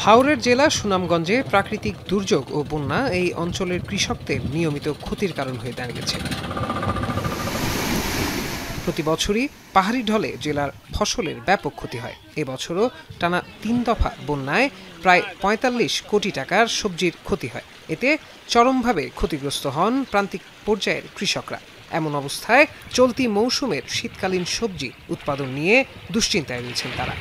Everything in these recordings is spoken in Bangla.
হাওরের জেলা সুনামগঞ্জে প্রাকৃতিক দুর্যোগ ও বন্যা এই অঞ্চলের কৃষকদের নিয়মিত ক্ষতির কারণ হয়ে দাঁড়িয়েছে। প্রতি বছরই পাহাড়ি ঢলে জেলার ফসলের ব্যাপক ক্ষতি হয়। এবছরও টানা ৩ দফা বন্যায় প্রায় ৪৫ কোটি টাকার সবজির ক্ষতি হয়। এতে চরমভাবে ক্ষতিগ্রস্ত হন প্রান্তিক পর্যায়ের কৃষকরা। এমন অবস্থায় চলতি মৌসুমের শীতকালীন সবজি উৎপাদন নিয়ে দুশ্চিন্তায় রয়েছেন তারা।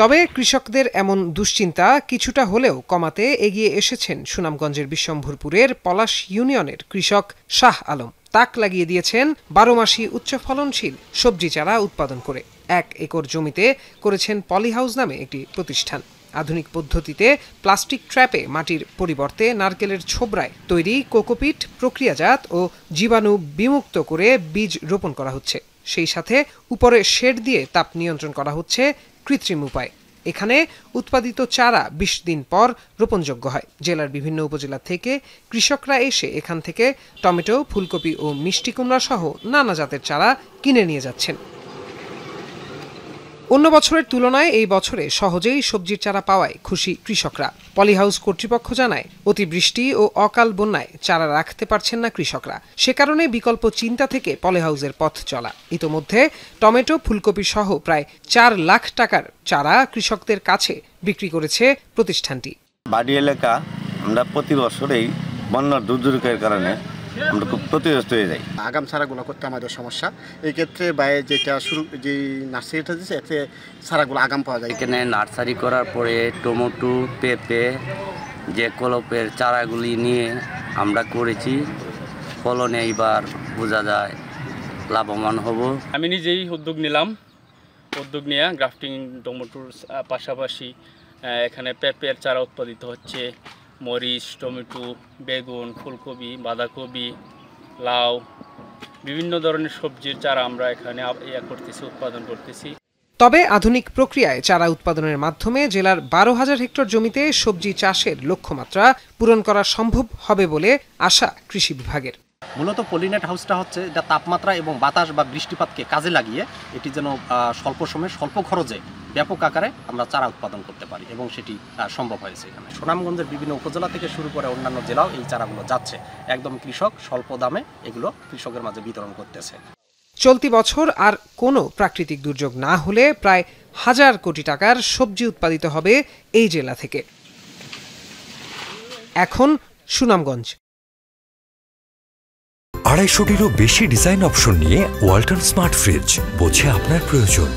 তবে কৃষকদের এমন দুশ্চিন্তা কিছুটা হলেও কমাতে এগিয়ে এসেছেন সুনামগঞ্জের বিশ্বম্ভরপুরের পলাশ ইউনিয়নের কৃষক শাহ আলম। তাক লাগিয়ে দিয়েছেন ১২ মাসি উচ্চ ফলনশীল সবজি চারা উৎপাদন করে। ১ একর জমিতে করেছেন পলিহাউস নামে একটি প্রতিষ্ঠান। আধুনিক পদ্ধতিতে প্লাস্টিক ট্র্যাপে মাটির পরিবর্তে নারকেলের ছোবরায় তৈরি কোকোপিট প্রক্রিয়াজাত ও জীবাণু বিমুক্ত করে বীজ রোপণ করা হচ্ছে। সেই সাথে উপরে শেড দিয়ে তাপ নিয়ন্ত্রণ করা হচ্ছে কৃত্রিম উপায়। এখানে উৎপাদিত চারা ২০ দিন পর রোপণযোগ্য হয়। জেলার বিভিন্ন উপজেলা থেকে কৃষকরা এসে এখান থেকে টমেটো, ফুলকপি ও মিষ্টি কুমড়া সহ নানা জাতের চারা কিনে নিয়ে যাচ্ছেন। অন্য বছরের তুলনায় এই বছরে সহজেই সবজির চারা পাওয়ায় খুশি কৃষকরা। পলিহাউস কর্তৃপক্ষ জানায়, অতিবৃষ্টি ও অকাল বন্যায় চারা রাখতে পারছেন না কৃষকরা। সে কারণে বিকল্প চিন্তা থেকে পলিহাউসের পথ চলা। ইতোমধ্যে টমেটো, ফুলকপি সহ প্রায় ৪ লাখ টাকার চারা কৃষকদের কাছে বিক্রি করেছে প্রতিষ্ঠানটি। বাড়ি এলাকা আমরা প্রতি বছরেই বন্যার দুর্যোগের কারণে আমরা খুব ক্ষতিগ্রস্ত হয়ে যাই। আগাম চারাগুলো করতে আমাদের সমস্যা। এই ক্ষেত্রে বাইরে যেটা যে নার্সারিটা দিচ্ছে এতে চারাগুলো আগাম পাওয়া যায়। এখানে নার্সারি করার পরে টমেটো, পেঁপে যে কলপের চারাগুলি নিয়ে আমরা করেছি, ফলনে এইবার বোঝা যায় লাভবান হব। আমি নিজেই উদ্যোগ নিয়ে গ্রাফটিং টমেটোর পাশাপাশি এখানে পেঁপের চারা উৎপাদিত হচ্ছে। মরিচ, টমেটো, বেগুন, ফুলকপি, বাঁধাকপি, লাউ, বিভিন্ন ধরনের সবজির চারা আমরা এখানে উৎপাদন করতেছি। তবে আধুনিক প্রক্রিয়ায় চারা উৎপাদনের মাধ্যমে জেলার ১২,০০০ হেক্টর জমিতে সবজি চাষের লক্ষ্যমাত্রা পূরণ করা সম্ভব হবে বলে আশা কৃষি বিভাগের। মূলত পলিনেট হাউসটা হচ্ছে এটা তাপমাত্রা এবং বাতাস বা বৃষ্টিপাতকে কাজে লাগিয়ে এটি যেন স্বল্প সময়ে স্বল্প খরচে ব্যাপক আকারে আমরা চারা উৎপাদন করতে পারি এবং সেটি সম্ভব হয়েছে। এখানে সুনামগঞ্জের বিভিন্ন উপজেলা থেকে শুরু করে অন্যান্য জেলাও এই চারাগুলো যাচ্ছে। একদম কৃষক স্বল্প দামে এগুলো কৃষকের মাঝে বিতরণ করতেছে। চলতি বছর আর কোনো প্রাকৃতিক দুর্যোগ না হলে প্রায় ১,০০০ কোটি টাকার সবজি উৎপাদিত হবে এই জেলা থেকে। এখন সুনামগঞ্জ। ২৫০টিরও বেশি ডিজাইন অপশন নিয়ে ওয়ালটন স্মার্ট ফ্রিজ, বোঝে আপনার প্রয়োজন।